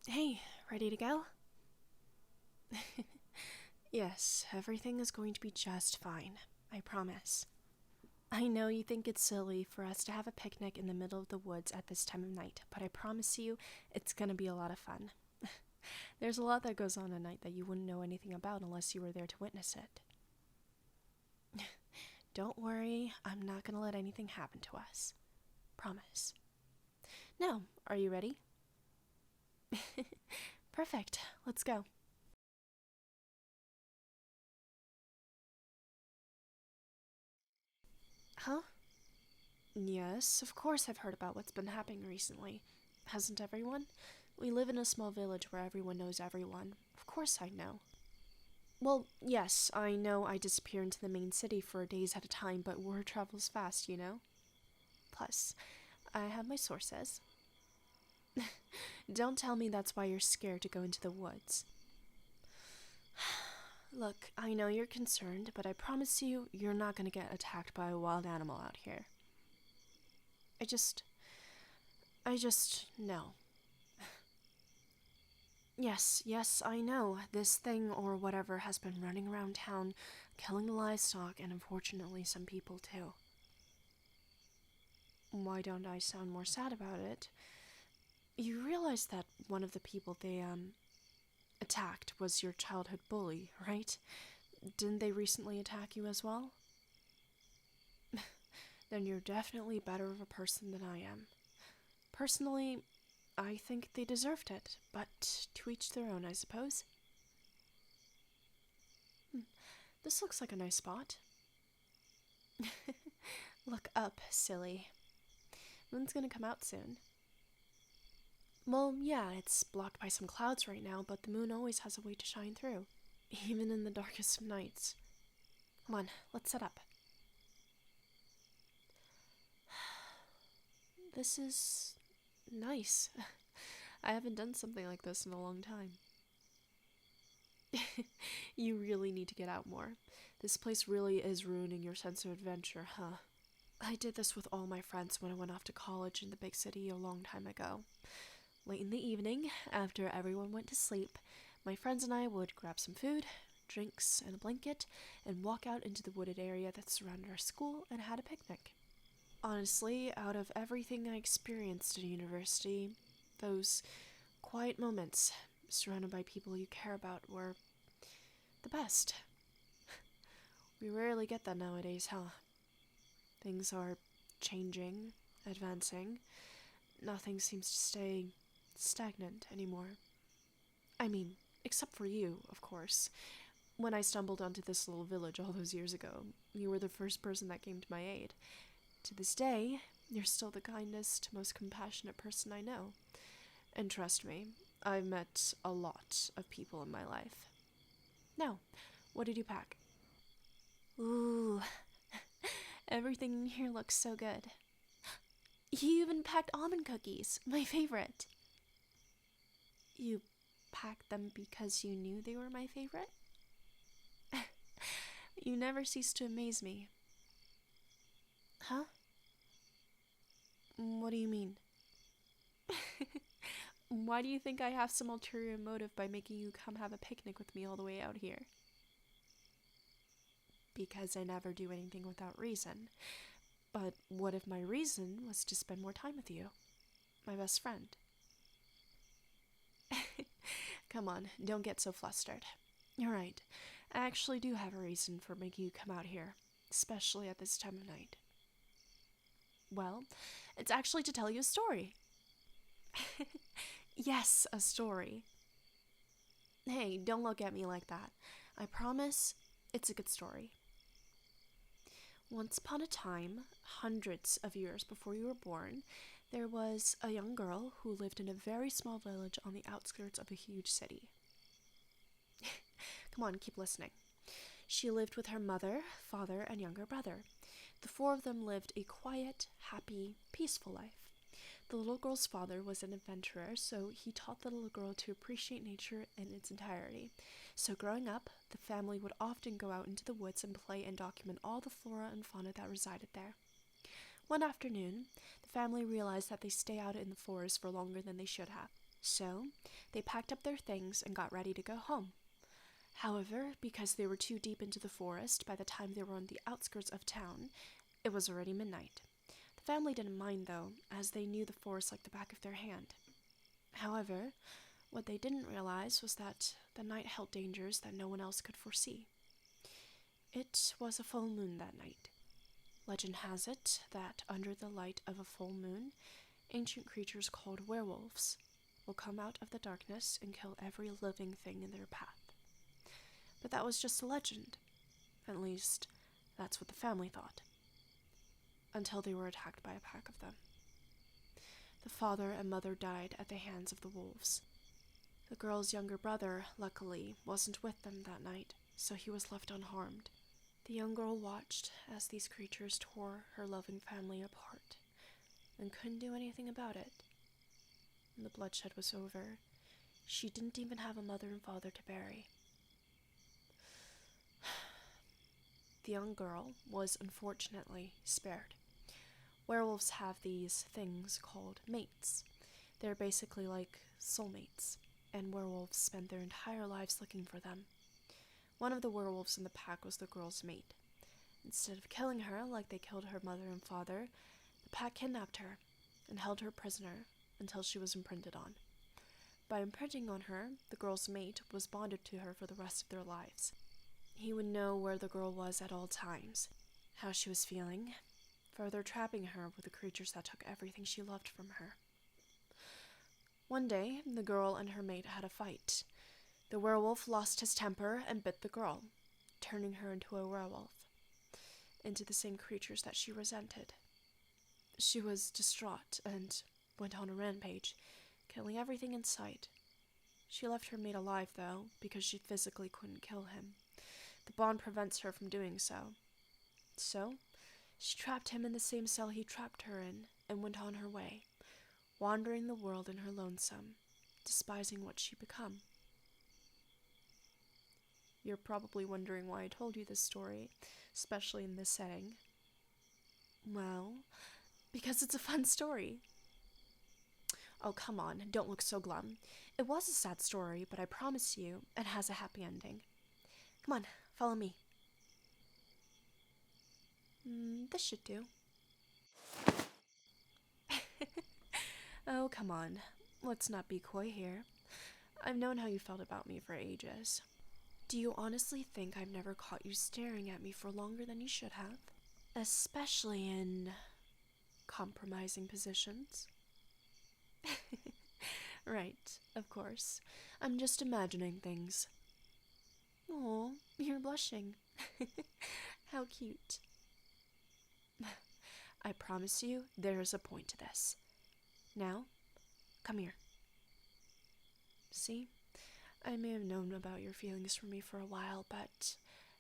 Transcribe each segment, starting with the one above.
Hey, ready to go? Yes, everything is going to be just fine. I promise. I know you think it's silly for us to have a picnic in the middle of the woods at this time of night, but I promise you it's gonna be a lot of fun. There's a lot that goes on at night that you wouldn't know anything about unless you were there to witness it. Don't worry, I'm not gonna let anything happen to us. Promise. Now, are you ready? Perfect. Let's go. Huh? Yes, of course I've heard about what's been happening recently. Hasn't everyone? We live in a small village where everyone knows everyone. Of course I know. Well, yes, I know I disappear into the main city for days at a time, but word travels fast, you know? Plus, I have my sources. Don't tell me that's why you're scared to go into the woods. Look, I know you're concerned, but I promise you, you're not gonna get attacked by a wild animal out here. I just. I just know. Yes, I know. This thing or whatever has been running around town, killing the livestock and unfortunately some people too. Why don't I sound more sad about it? You realize that one of the people they, attacked was your childhood bully, right? Didn't they recently attack you as well? Then you're definitely better of a person than I am. Personally, I think they deserved it, but to each their own, I suppose. This looks like a nice spot. Look up, silly. Moon's gonna come out soon. Well, yeah, it's blocked by some clouds right now, but the moon always has a way to shine through, even in the darkest of nights. Come on, let's set up. This is nice. I haven't done something like this in a long time. You really need to get out more. This place really is ruining your sense of adventure, huh? I did this with all my friends when I went off to college in the big city a long time ago. Late in the evening, after everyone went to sleep, my friends and I would grab some food, drinks, and a blanket and walk out into the wooded area that surrounded our school and had a picnic. Honestly, out of everything I experienced in university, those quiet moments, surrounded by people you care about, were the best. We rarely get that nowadays, huh? Things are changing, advancing. Nothing seems to stay stagnant anymore. I mean, except for you, of course. When I stumbled onto this little village all those years ago, you were the first person that came to my aid. To this day, you're still the kindest, most compassionate person I know. And trust me, I've met a lot of people in my life. Now, what did you pack? Ooh, everything in here looks so good. You even packed almond cookies, my favorite. You packed them because you knew they were my favorite? You never cease to amaze me. Huh? What do you mean? Why do you think I have some ulterior motive by making you come have a picnic with me all the way out here? Because I never do anything without reason. But what if my reason was to spend more time with you? My best friend. Come on, don't get so flustered. You're right. I actually do have a reason for making you come out here, especially at this time of night. Well, it's actually to tell you a story. Yes, a story. Hey, don't look at me like that. I promise it's a good story. Once upon a time, hundreds of years before you were born, there was a young girl who lived in a very small village on the outskirts of a huge city. Come on, keep listening. She lived with her mother, father, and younger brother. The four of them lived a quiet, happy, peaceful life. The little girl's father was an adventurer, so he taught the little girl to appreciate nature in its entirety. So growing up, the family would often go out into the woods and play and document all the flora and fauna that resided there. One afternoon, the family realized that they stay out in the forest for longer than they should have. So, they packed up their things and got ready to go home. However, because they were too deep into the forest by the time they were on the outskirts of town, it was already midnight. The family didn't mind, though, as they knew the forest like the back of their hand. However, what they didn't realize was that the night held dangers that no one else could foresee. It was a full moon that night. Legend has it that under the light of a full moon, ancient creatures called werewolves will come out of the darkness and kill every living thing in their path. But that was just a legend. At least, that's what the family thought. Until they were attacked by a pack of them. The father and mother died at the hands of the wolves. The girl's younger brother, luckily, wasn't with them that night, so he was left unharmed. The young girl watched as these creatures tore her loving family apart, and couldn't do anything about it. When the bloodshed was over, she didn't even have a mother and father to bury. The young girl was unfortunately spared. Werewolves have these things called mates. They're basically like soulmates, and werewolves spend their entire lives looking for them. One of the werewolves in the pack was the girl's mate. Instead of killing her like they killed her mother and father, the pack kidnapped her and held her prisoner until she was imprinted on. By imprinting on her, the girl's mate was bonded to her for the rest of their lives. He would know where the girl was at all times, how she was feeling, further trapping her with the creatures that took everything she loved from her. One day, the girl and her mate had a fight. The werewolf lost his temper and bit the girl, turning her into a werewolf, into the same creatures that she resented. She was distraught and went on a rampage, killing everything in sight. She left her mate alive, though, because she physically couldn't kill him. The bond prevents her from doing so. So, she trapped him in the same cell he trapped her in, and went on her way, wandering the world in her lonesome, despising what she'd become. You're probably wondering why I told you this story, especially in this setting. Well, because it's a fun story. Oh, come on, don't look so glum. It was a sad story, but I promise you, it has a happy ending. Come on, follow me. This should do. Oh, come on. Let's not be coy here. I've known how you felt about me for ages. Do you honestly think I've never caught you staring at me for longer than you should have? Especially in compromising positions? Right, of course. I'm just imagining things. Oh, you're blushing. How cute. I promise you, there is a point to this. Now, come here. See? I may have known about your feelings for me for a while, but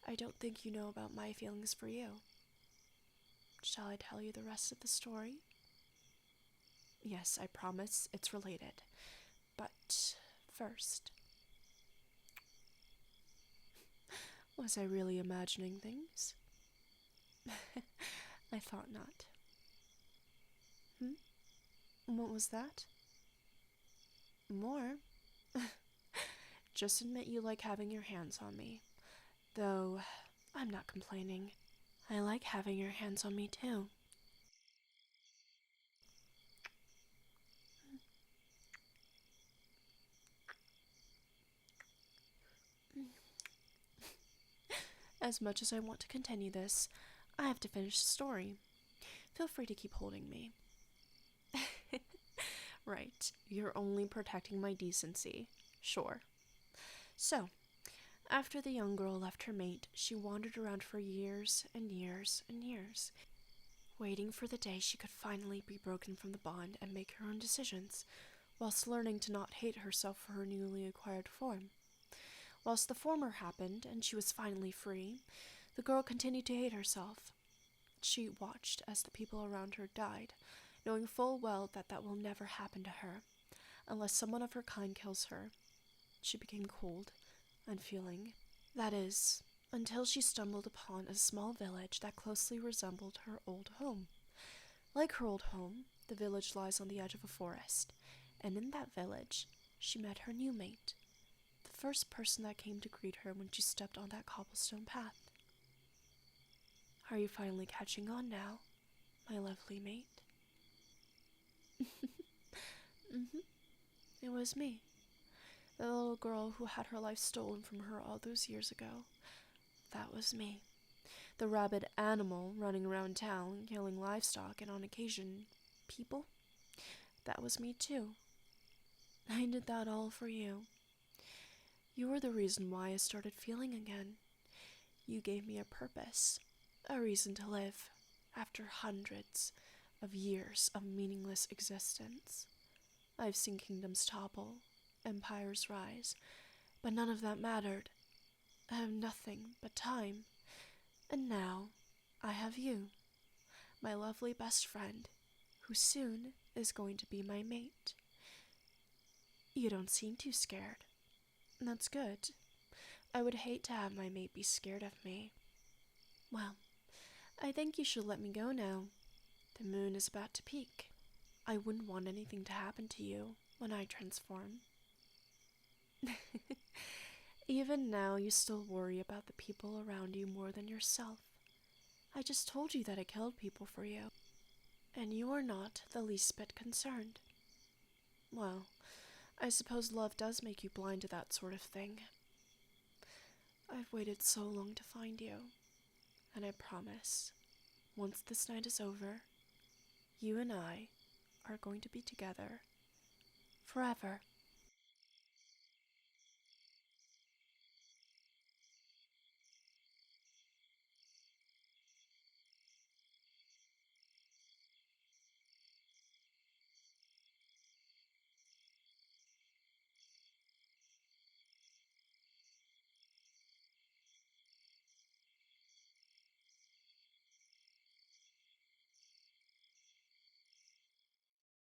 I don't think you know about my feelings for you. Shall I tell you the rest of the story? Yes, I promise it's related. But first, was I really imagining things? I thought not. What was that? More? Just admit you like having your hands on me. Though, I'm not complaining. I like having your hands on me too. As much as I want to continue this, I have to finish the story. Feel free to keep holding me. Right, you're only protecting my decency. Sure. So, after the young girl left her mate, she wandered around for years and years and years, waiting for the day she could finally be broken from the bond and make her own decisions, whilst learning to not hate herself for her newly acquired form. Whilst the former happened and she was finally free, the girl continued to hate herself. She watched as the people around her died, knowing full well that that will never happen to her, unless someone of her kind kills her. She became cold, unfeeling. That is, until she stumbled upon a small village that closely resembled her old home. Like her old home, the village lies on the edge of a forest, And in that village, she met her new mate, the first person that came to greet her when she stepped on that cobblestone path. Are you finally catching on now, my lovely mate? It was me, the little girl who had her life stolen from her all those years ago. That was me. The rabid animal running around town, killing livestock and on occasion, people. That was me too. I did that all for you. You were the reason why I started feeling again. You gave me a purpose, a reason to live, after hundreds of years of meaningless existence. I've seen kingdoms topple, empires rise, but none of that mattered. I have nothing but time. And now, I have you, my lovely best friend, who soon is going to be my mate. You don't seem too scared. That's good. I would hate to have my mate be scared of me. Well, I think you should let me go now. The moon is about to peak. I wouldn't want anything to happen to you when I transform. Even now, you still worry about the people around you more than yourself. I just told you that I killed people for you, and you are not the least bit concerned. Well, I suppose love does make you blind to that sort of thing. I've waited so long to find you, and I promise, once this night is over, you and I are going to be together forever.